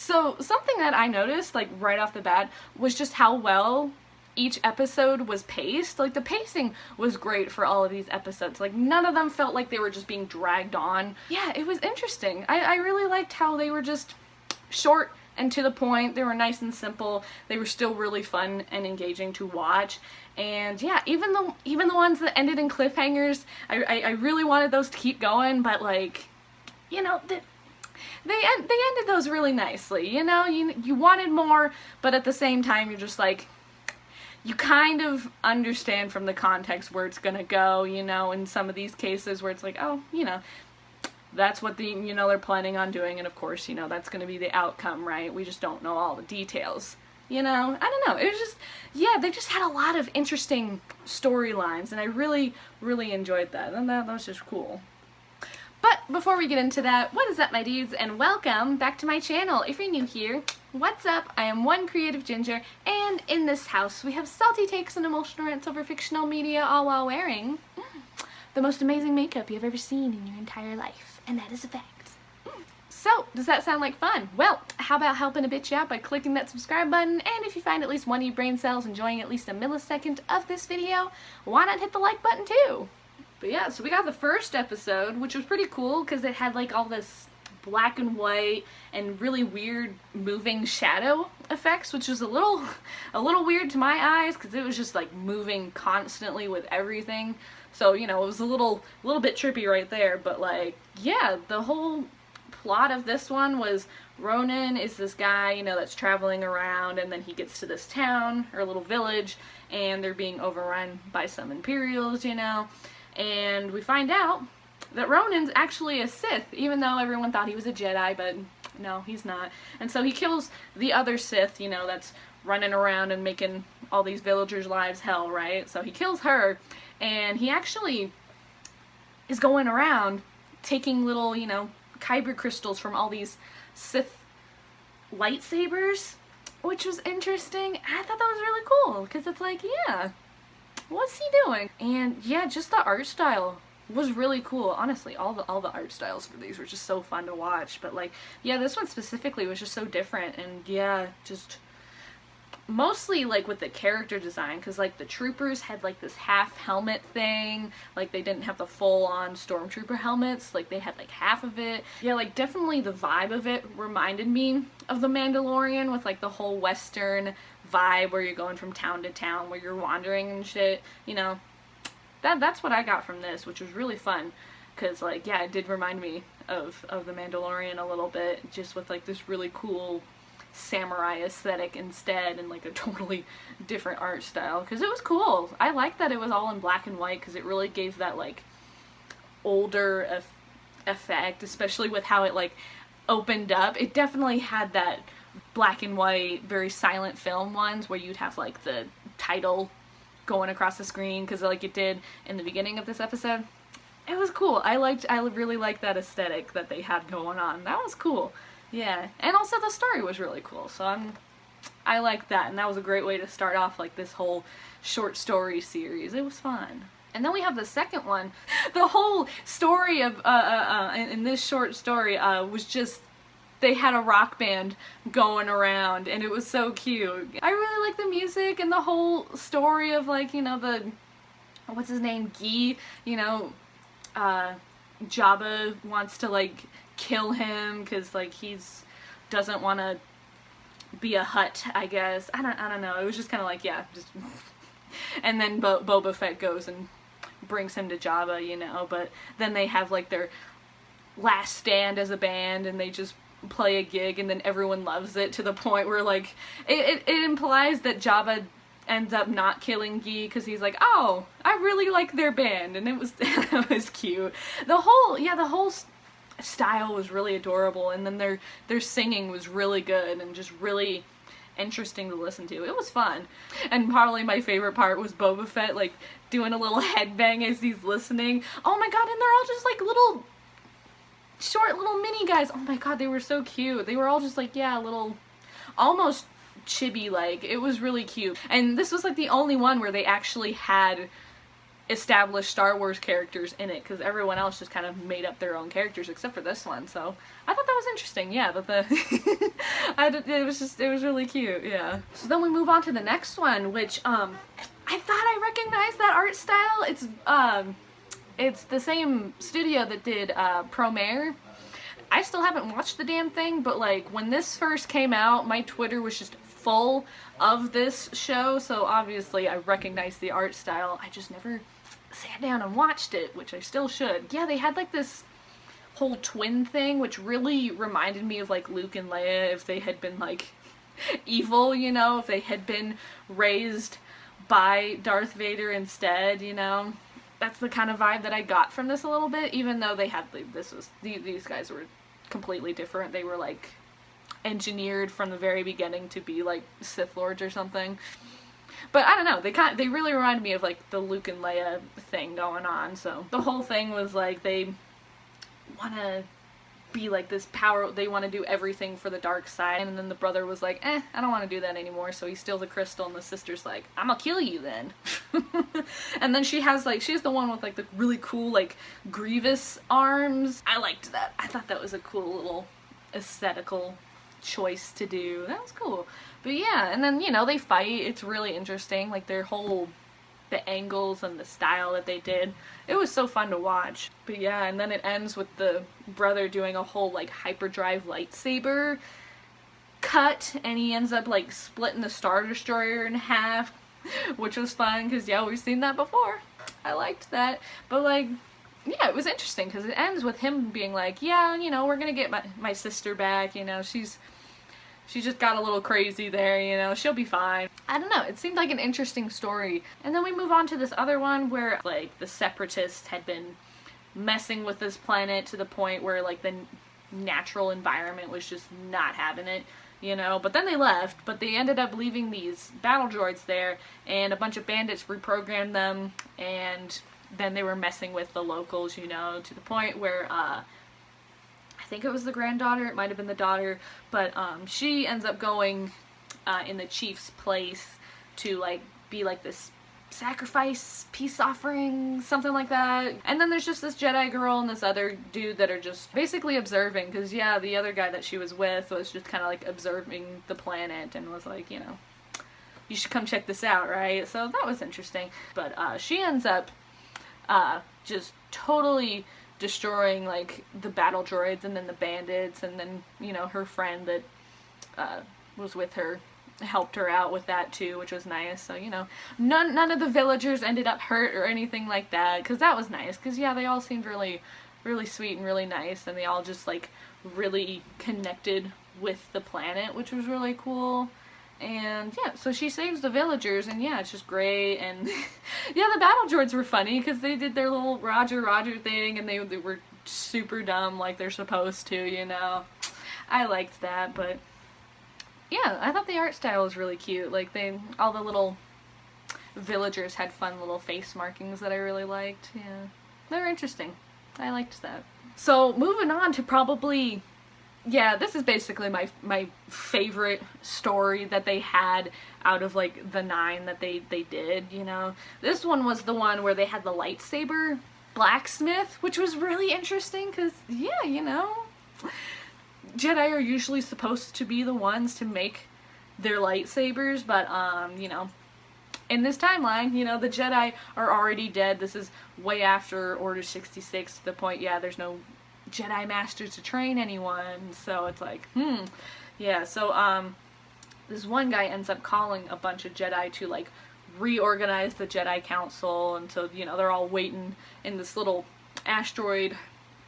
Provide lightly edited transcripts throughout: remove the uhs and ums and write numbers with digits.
So something that I noticed, like, right off the bat was just how well each episode was paced. Like, the pacing was great for all of these episodes. Like, none of them felt like they were just being dragged on. Yeah, it was interesting. I really liked how they were just short and to the point. They were nice and simple. They were still really fun and engaging to watch. And yeah, even the ones that ended in cliffhangers, I really wanted those to keep going, but, like, you know, they ended those really nicely, you know? You wanted more, but at the same time, you're just like, you kind of understand from the context where it's gonna go, you know, in some of these cases where it's like, oh, you know, that's what they're planning on doing, and of course, you know, that's gonna be the outcome, right? We just don't know all the details, you know? I don't know, it was just, yeah, they just had a lot of interesting storylines, and I really, really enjoyed that, and that was just cool. But before we get into that, what is up, my dudes, and welcome back to my channel. If you're new here, what's up? I am One Creative Ginger, and in this house we have salty takes and emotional rants over fictional media, all while wearing the most amazing makeup you've ever seen in your entire life, and that is a fact. So, does that sound like fun? Well, how about helping a bitch out by clicking that subscribe button, and if you find at least one of your brain cells enjoying at least a millisecond of this video, why not hit the like button too? But yeah, so we got the first episode, which was pretty cool because it had like all this black and white and really weird moving shadow effects, which was a little weird to my eyes because it was just like moving constantly with everything. So, you know, it was a little bit trippy right there, but like, yeah, the whole plot of this one was Ronan is this guy, you know, that's traveling around, and then he gets to this town or little village and they're being overrun by some Imperials, you know. And we find out that Ronan's actually a Sith, even though everyone thought he was a Jedi, but no, he's not. And so he kills the other Sith, you know, that's running around and making all these villagers' lives hell, right? So he kills her, and he actually is going around taking little, you know, kyber crystals from all these Sith lightsabers, which was interesting. I thought that was really cool, because it's like, yeah, what's he doing? And yeah, just the art style was really cool. Honestly, all the art styles for these were just so fun to watch. But like, yeah, this one specifically was just so different, and yeah, just mostly like with the character design, because like the troopers had like this half helmet thing, like they didn't have the full-on stormtrooper helmets, like they had like half of it. Yeah, like definitely the vibe of it reminded me of The Mandalorian, with like the whole western vibe where you're going from town to town, where you're wandering and shit, you know. That's what I got from this, which was really fun, because like, yeah, it did remind me of The Mandalorian a little bit, just with like this really cool samurai aesthetic instead, and like a totally different art style, because it was cool. I liked that it was all in black and white, because it really gave that like older effect, especially with how it like opened up. It definitely had that black and white, very silent film ones where you'd have like the title going across the screen, because like it did in the beginning of this episode. It was cool. I really liked that aesthetic that they had going on. That was cool. Yeah, and also the story was really cool, so I liked that, and that was a great way to start off like this whole short story series. It was fun. And then we have the second one. The whole story of in this short story was just, they had a rock band going around, and it was so cute. I really like the music and the whole story of like, you know, the, what's his name, Guy, you know, Jabba wants to like kill him because like doesn't want to be a Hutt, I guess. I don't know. It was just kind of like, yeah, just and then Boba Fett goes and brings him to Jabba, you know. But then they have like their last stand as a band, and they just play a gig, and then everyone loves it to the point where like it implies that Jabba ends up not killing Guy because he's like, oh, I really like their band, and it was it was cute. The whole style was really adorable, and then their singing was really good and just really interesting to listen to. It was fun. And probably my favorite part was Boba Fett like doing a little headbang as he's listening. Oh my god, and they're all just like little short little mini guys. Oh my god, they were so cute. They were all just like, yeah, little, almost chibi like. It was really cute. And this was like the only one where they actually had established Star Wars characters in it, because everyone else just kind of made up their own characters except for this one. So I thought that was interesting. Yeah, that the it was really cute. Yeah. So then we move on to the next one, which I thought I recognized that art style. It's the same studio that did Promare. I still haven't watched the damn thing, but like when this first came out, my Twitter was just full of this show, so obviously I recognized the art style. I just never sat down and watched it, which I still should. Yeah, they had like this whole twin thing, which really reminded me of like Luke and Leia if they had been like evil, you know, if they had been raised by Darth Vader instead, you know. That's the kind of vibe that I got from this a little bit, even though they had these guys were completely different. They were like engineered from the very beginning to be like Sith Lords or something. But I don't know, they really reminded me of like the Luke and Leia thing going on. So the whole thing was like they want to be like this power, they want to do everything for the dark side, and then the brother was like, I don't want to do that anymore, so he steals a crystal, and the sister's like, I'm gonna kill you then. And then she's the one with like the really cool like Grievous arms. I liked that. I thought that was a cool little aesthetical choice to do. That was cool. But yeah, and then, you know, they fight. It's really interesting, like the angles and the style that they did. It was so fun to watch. But yeah, and then it ends with the brother doing a whole like hyperdrive lightsaber cut, and he ends up like splitting the Star Destroyer in half, which was fun because yeah, we've seen that before. I liked that. But like, yeah, it was interesting because it ends with him being like, yeah, you know, we're gonna get my sister back, you know, she just got a little crazy there, you know, she'll be fine. I don't know, it seemed like an interesting story. And then we move on to this other one where, like, the Separatists had been messing with this planet to the point where, like, the natural environment was just not having it, you know. But then they left, but they ended up leaving these battle droids there, and a bunch of bandits reprogrammed them, and then they were messing with the locals, you know, to the point where, I think it was the granddaughter, it might have been the daughter, but she ends up going in the chief's place to like be like this sacrifice, peace offering, something like that. And then there's just this Jedi girl and this other dude that are just basically observing, because yeah, the other guy that she was with was just kind of like observing the planet and was like, you know, you should come check this out, right? So that was interesting. But she ends up just totally destroying like the battle droids and then the bandits, and then, you know, her friend that was with her helped her out with that too, which was nice. So, you know, none of the villagers ended up hurt or anything like that, because that was nice, because yeah, they all seemed really sweet and really nice, and they all just like really connected with the planet, which was really cool. And yeah, so she saves the villagers, and yeah, it's just great. And yeah, the battle droids were funny because they did their little Roger thing, and they were super dumb like they're supposed to, you know. I liked that. But yeah, I thought the art style was really cute. Like all the little villagers had fun little face markings that I really liked. Yeah, they were interesting. I liked that. So moving on to probably, yeah, this is basically my favorite story that they had out of like the 9 that they did, you know. This one was the one where they had the lightsaber blacksmith, which was really interesting because, yeah, you know, Jedi are usually supposed to be the ones to make their lightsabers, but you know, in this timeline, you know, the Jedi are already dead. This is way after Order 66, to the point, yeah, there's no Jedi Masters to train anyone, so it's like, yeah, so, this one guy ends up calling a bunch of Jedi to, like, reorganize the Jedi Council, and so, you know, they're all waiting in this little asteroid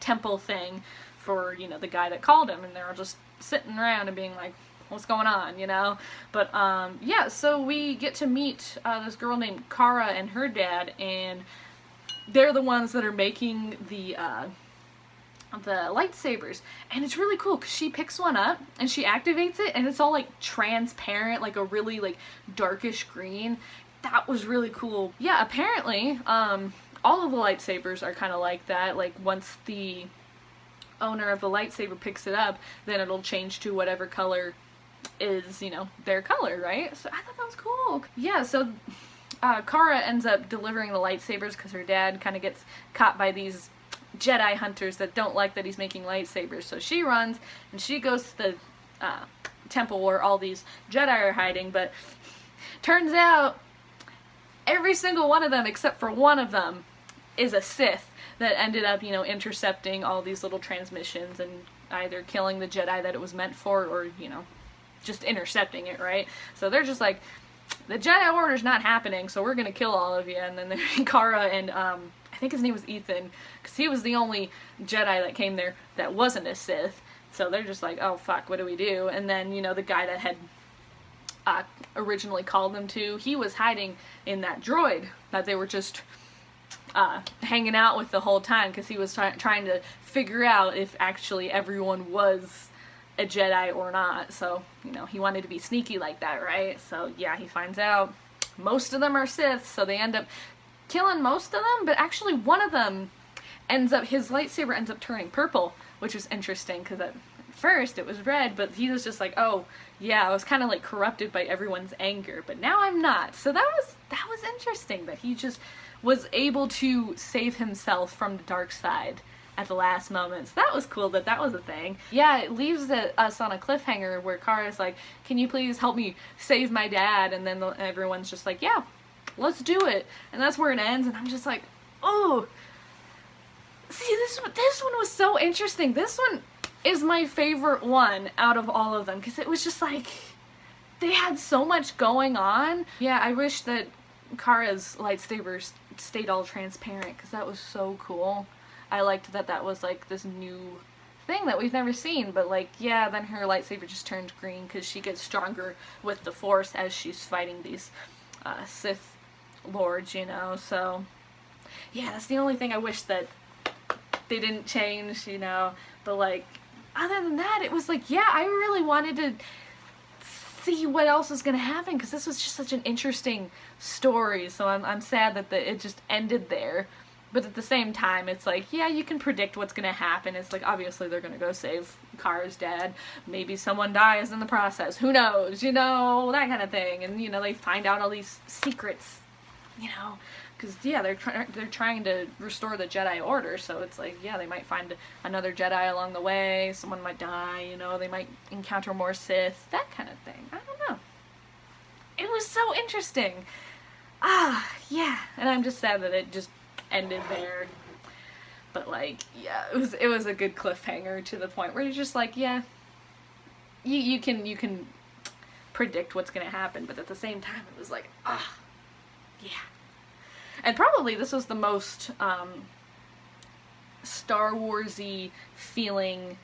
temple thing for, you know, the guy that called him, and they're all just sitting around and being like, what's going on, you know? But, yeah, so we get to meet, this girl named Kara and her dad, and they're the ones that are making the lightsabers, and it's really cool because she picks one up and she activates it, and it's all like transparent, like a really like darkish green. That was really cool. Yeah, apparently all of the lightsabers are kind of like that. Like once the owner of the lightsaber picks it up, then it'll change to whatever color is, you know, their color, right? So I thought that was cool. Yeah, so Kara ends up delivering the lightsabers because her dad kind of gets caught by these Jedi hunters that don't like that he's making lightsabers. So she runs and she goes to the temple where all these Jedi are hiding, but turns out every single one of them except for one of them is a Sith that ended up, you know, intercepting all these little transmissions and either killing the Jedi that it was meant for or, you know, just intercepting it, right? So they're just like, the Jedi Order's not happening, so we're gonna kill all of you. And then Kara and, I think his name was Ethan, because he was the only Jedi that came there that wasn't a Sith. So they're just like, oh fuck, what do we do? And then, you know, the guy that had originally called them to, he was hiding in that droid that they were just hanging out with the whole time, because he was trying to figure out if actually everyone was a Jedi or not. So, you know, he wanted to be sneaky like that, right? So yeah, he finds out most of them are Siths, so they end up killing most of them, but actually one of them his lightsaber ends up turning purple, which was interesting, because at first it was red, but he was just like, oh yeah, I was kind of like corrupted by everyone's anger, but now I'm not. So that was interesting, that he just was able to save himself from the dark side at the last moment. So that was cool that was a thing. Yeah, it leaves us on a cliffhanger where Kara's like, can you please help me save my dad? And then everyone's just like, yeah, let's do it. And that's where it ends, and I'm just like, oh, see, this one was so interesting. This one is my favorite one out of all of them, because it was just like, they had so much going on. Yeah, I wish that Kara's lightsabers stayed all transparent, because that was so cool. I liked that was like this new thing that we've never seen, but like, yeah, then her lightsaber just turned green because she gets stronger with the Force as she's fighting these Sith lords, you know. So yeah, that's the only thing I wish that they didn't change, you know. But like, other than that, it was like, yeah, I really wanted to see what else was gonna happen, because this was just such an interesting story. So I'm sad that it just ended there. But at the same time, it's like, yeah, you can predict what's gonna happen. It's like, obviously they're gonna go save Kara's dad. Maybe someone dies in the process. Who knows? You know, that kind of thing. And, you know, they find out all these secrets, you know, because, yeah, they're trying to restore the Jedi Order. So it's like, yeah, they might find another Jedi along the way. Someone might die, you know, they might encounter more Sith. That kind of thing. I don't know. It was so interesting. Yeah. And I'm just sad that it just ended there. But like, yeah, it was a good cliffhanger, to the point where you're just like, yeah, you can predict what's gonna happen, but at the same time it was like, yeah. And probably this was the most Star Wars-y feeling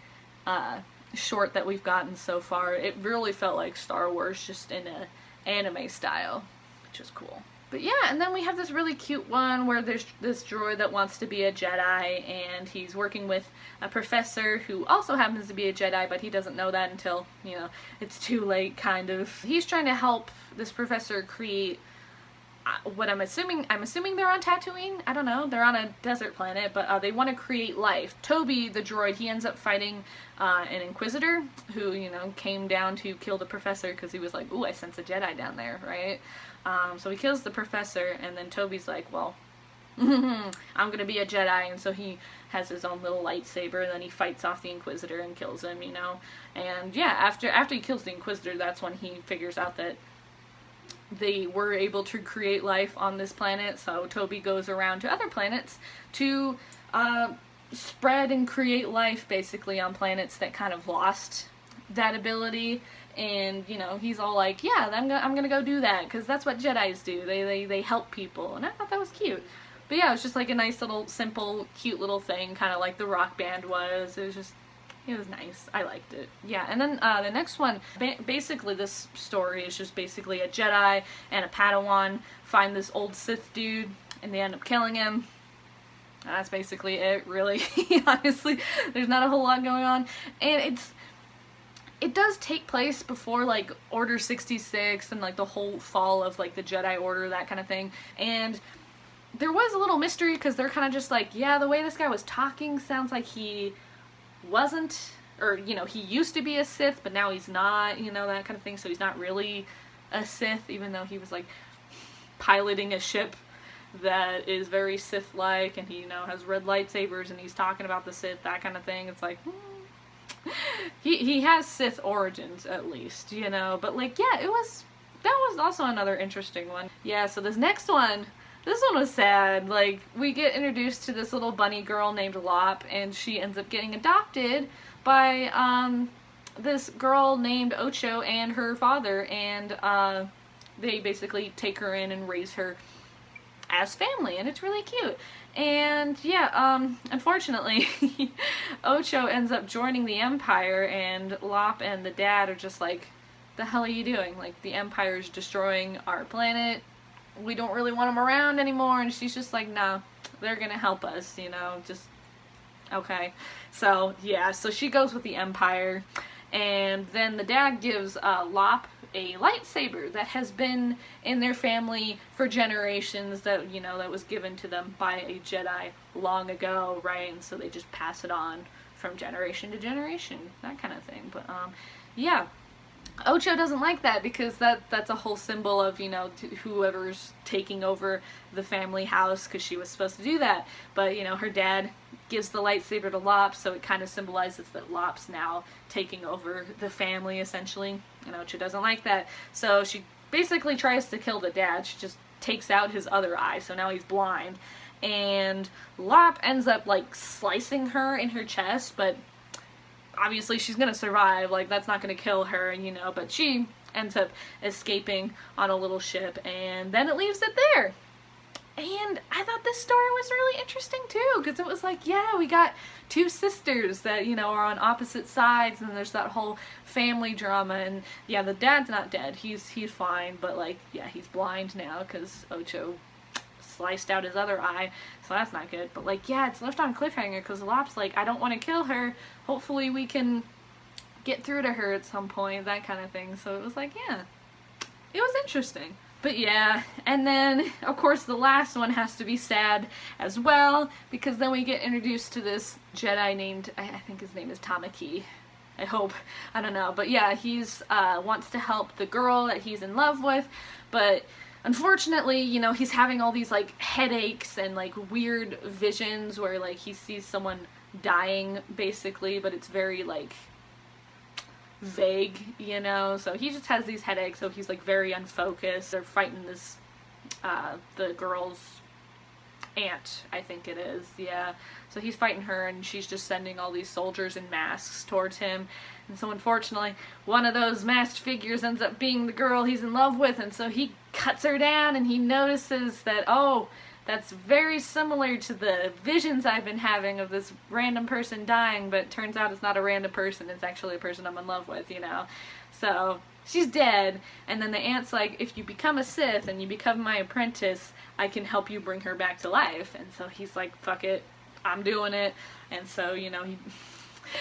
short that we've gotten so far. It really felt like Star Wars, just in a anime style, which was cool. But yeah, and then we have this really cute one where there's this droid that wants to be a Jedi, and he's working with a professor who also happens to be a Jedi, but he doesn't know that until, you know, it's too late, kind of. He's trying to help this professor create what I'm assuming they're on Tatooine? I don't know. They're on a desert planet, but they want to create life. Toby, the droid, he ends up fighting an Inquisitor who, you know, came down to kill the professor because he was like, ooh, I sense a Jedi down there, right? So he kills the professor, and then Toby's like, well, I'm gonna be a Jedi, and so he has his own little lightsaber, and then he fights off the Inquisitor and kills him, you know? And yeah, after he kills the Inquisitor, that's when he figures out that they were able to create life on this planet. So Toby goes around to other planets to spread and create life, basically, on planets that kind of lost that ability. And, you know, he's all like, yeah, I'm gonna go do that, because that's what Jedis do. They help people. And I thought that was cute. But yeah, it was just like a nice little, simple, cute little thing, kind of like the Rock Band was. It was nice. I liked it. Yeah, and then the next one, basically this story is just basically a Jedi and a Padawan find this old Sith dude, and they end up killing him. And that's basically it, really. Honestly, there's not a whole lot going on. And it does take place before, like, Order 66 and, like, the whole fall of, like, the Jedi Order, that kind of thing. And there was a little mystery, because they're kind of just like, yeah, the way this guy was talking sounds like he wasn't, or, you know, he used to be a Sith, but now he's not, you know, that kind of thing. So he's not really a Sith, even though he was, like, piloting a ship that is very Sith-like, and he, you know, has red lightsabers, and he's talking about the Sith, that kind of thing. It's like, he has Sith origins, at least, you know, but, like, yeah, that was also another interesting one. Yeah, so this next one, this one was sad. Like, we get introduced to this little bunny girl named Lop, and she ends up getting adopted by, this girl named Ocho and her father, and, they basically take her in and raise her as family, and it's really cute. And yeah, unfortunately, Ocho ends up joining the Empire, and Lop and the dad are just like, the hell are you doing? Like, the Empire's destroying our planet. We don't really want them around anymore. And she's just like, no, they're gonna help us, you know, just, okay. So, yeah, so she goes with the Empire, and then the dad gives Lop a lightsaber that has been in their family for generations, that, you know, that was given to them by a Jedi long ago, right? And so they just pass it on from generation to generation, that kind of thing. But yeah, Ocho doesn't like that, because that's a whole symbol of, you know, whoever's taking over the family house, because she was supposed to do that. But, you know, her dad gives the lightsaber to Lop, so it kind of symbolizes that Lop's now taking over the family, essentially. And Ocho doesn't like that, so she basically tries to kill the dad. She just takes out his other eye, so now he's blind. And Lop ends up, like, slicing her in her chest, but obviously she's gonna survive, like, that's not gonna kill her, you know, but she ends up escaping on a little ship, and then it leaves it there. And I thought this story was really interesting too, because it was like, yeah, we got two sisters that, you know, are on opposite sides, and there's that whole family drama. And yeah, the dad's not dead, he's fine, but, like, yeah, he's blind now because Ocho sliced out his other eye, so that's not good. But, like, yeah, it's left on cliffhanger, because Lop's like, I don't want to kill her, hopefully we can get through to her at some point, that kind of thing. So it was like, yeah, it was interesting. But yeah, and then, of course, the last one has to be sad as well, because then we get introduced to this Jedi named, I think his name is Tamaki. I hope. I don't know. But yeah, he's wants to help the girl that he's in love with, but unfortunately, you know, he's having all these, like, headaches and, like, weird visions where, like, he sees someone dying, basically, but it's very, like, vague, you know, so he just has these headaches, so he's, like, very unfocused. They're fighting this, the girl's aunt, I think it is, yeah, so he's fighting her, and she's just sending all these soldiers in masks towards him, and so unfortunately, one of those masked figures ends up being the girl he's in love with, and so he cuts her down, and he notices that, oh, that's very similar to the visions I've been having of this random person dying, but it turns out it's not a random person, it's actually a person I'm in love with, you know. So she's dead, and then the aunt's like, if you become a Sith and you become my apprentice, I can help you bring her back to life. And so he's like, fuck it, I'm doing it. And so, you know,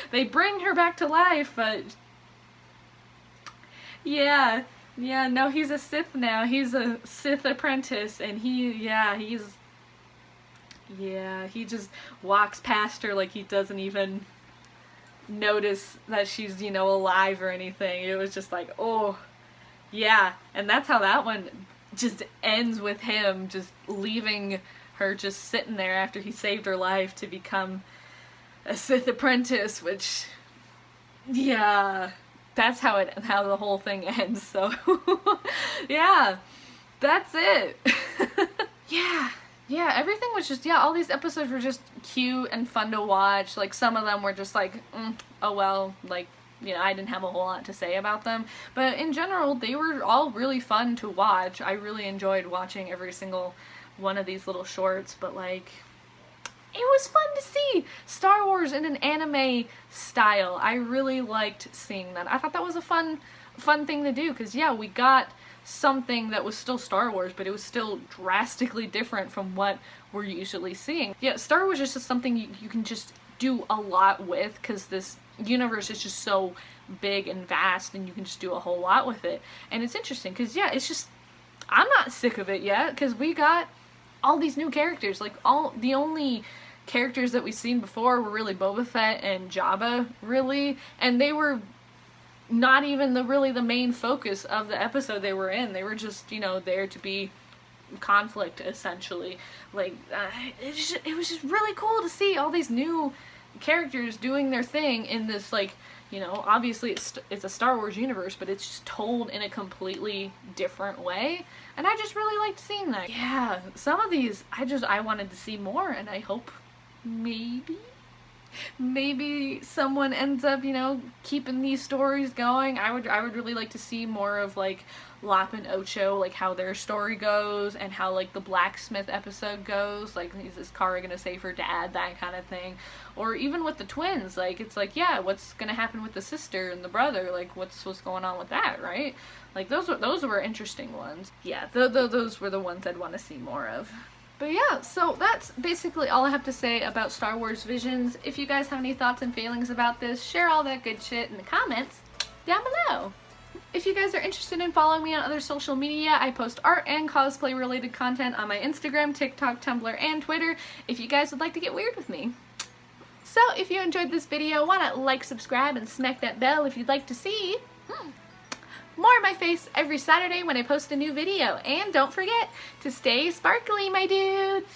they bring her back to life, but yeah, no, he's a Sith now. He's a Sith apprentice, and he just walks past her like he doesn't even notice that she's, you know, alive or anything. It was just like, oh, yeah. And that's how that one just ends, with him just leaving her just sitting there after he saved her life to become a Sith apprentice, which, yeah, that's how the whole thing ends. So yeah, that's it. yeah, everything was just, yeah, all these episodes were just cute and fun to watch. Like, some of them were just like, oh well, like, you know, I didn't have a whole lot to say about them, but in general, they were all really fun to watch. I really enjoyed watching every single one of these little shorts, but, like, it was fun to see Star Wars in an anime style. I really liked seeing that. I thought that was a fun thing to do, because, yeah, we got something that was still Star Wars, but it was still drastically different from what we're usually seeing. Yeah, Star Wars is just something you can just do a lot with, because this universe is just so big and vast, and you can just do a whole lot with it. And it's interesting, because, yeah, it's just, I'm not sick of it yet, because we got all these new characters. Like, the only characters that we've seen before were really Boba Fett and Jabba, really, and they were not even the main focus of the episode they were in. They were just, you know, there to be conflict, essentially. Like, it was just really cool to see all these new characters doing their thing in this, like, you know, obviously it's a Star Wars universe, but it's just told in a completely different way, and I just really liked seeing that. Yeah, some of these, I wanted to see more, and I hope maybe someone ends up, you know, keeping these stories going. I would really like to see more of, like, Lop and Ocho, like, how their story goes, and how, like, the blacksmith episode goes, like, is this Cara gonna save her dad, that kind of thing. Or even with the twins, like, it's like, yeah, what's gonna happen with the sister and the brother, like, what's going on with that, right? Like, those were interesting ones. Yeah, those were the ones I'd want to see more of. But yeah, so that's basically all I have to say about Star Wars Visions. If you guys have any thoughts and feelings about this, share all that good shit in the comments down below. If you guys are interested in following me on other social media, I post art and cosplay related content on my Instagram, TikTok, Tumblr, and Twitter if you guys would like to get weird with me. So if you enjoyed this video, why not like, subscribe, and smack that bell if you'd like to see more of my face every Saturday when I post a new video. And don't forget to stay sparkly, my dudes!